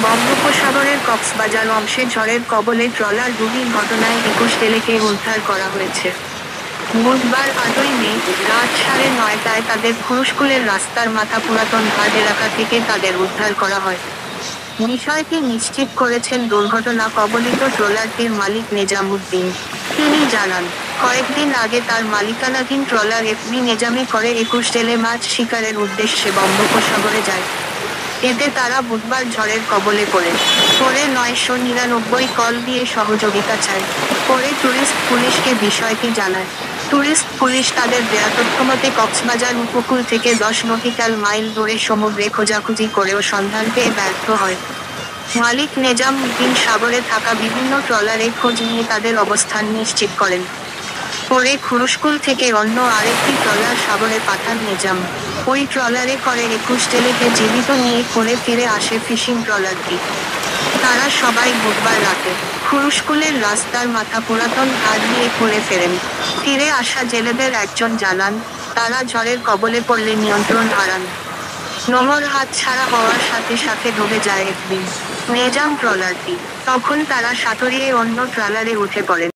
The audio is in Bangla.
বঙ্গোপসাগরের কক্সবাজার অংশে ঝড়ের কবলে ট্রলার ডুবির ঘটনায় ২১ জেলেকে উদ্ধার করা হয়েছে। বুধবার ৮ই মে রাত ৯:৩০টায় তাদের খুরুশকুলের রাস্তার মাথা পুরাতন ঘাট এলাকা থেকে তাদের উদ্ধার করা হয়। বিষয়টি নিশ্চিত করেছেন দুর্ঘটনা কবলিত ট্রলারটির মালিক নেজাম উদ্দিন। তিনি জানান, কয়েকদিন আগে তার মালিকানাধীন ট্রলার এফবি নেজামে করে ২১ জেলে মাছ শিকারের উদ্দেশ্যে বঙ্গোপসাগরে যায়। এতে তারা বুধবার ঝড়ের কবলে পড়ে ৯৯৯ কল দিয়ে সহযোগিতা চায়। পরে ট্যুরিস্ট পুলিশকে বিষয়টি জানায়। ট্যুরিস্ট পুলিশ তাদের দেয়া তথ্যমতে কক্সবাজার উপকূল থেকে ১০ নটিক্যাল মাইল দূরে সমুদ্রে খোঁজাখুঁজি করেও সন্ধান পেয়ে ব্যর্থ হয়। মালিক নেজাম উদ্দিন সাগরে থাকা বিভিন্ন ট্রলারে খোঁজ নিয়ে তাদের অবস্থান নিশ্চিত করেন। পরে খুরুশকুল থেকে অন্য আরেকটি ট্রলার সাগরে পাঠান নেজাম। ওই ট্রলারে করে ২১ জেলেকে জীবিত নিয়ে কোলে ফিরে আসে ফিশিং ট্রলারটি। তারা সবাই বুধবার রাতে খুরুশকুলের রাস্তার মাথা পুরাতন ঘাট দিয়ে কোলে ফেরেন। ফিরে আসা জেলেদের একজন জানান, তারা ঝড়ের কবলে পড়লে নিয়ন্ত্রণ হারান। নোঙর হাতছাড়া হওয়ার সাথে সাথে ডুবে যায় এফবি নেজাম ট্রলারটি। তখন তারা সাঁতরিয়ে অন্য ট্রলারে উঠে পড়েন।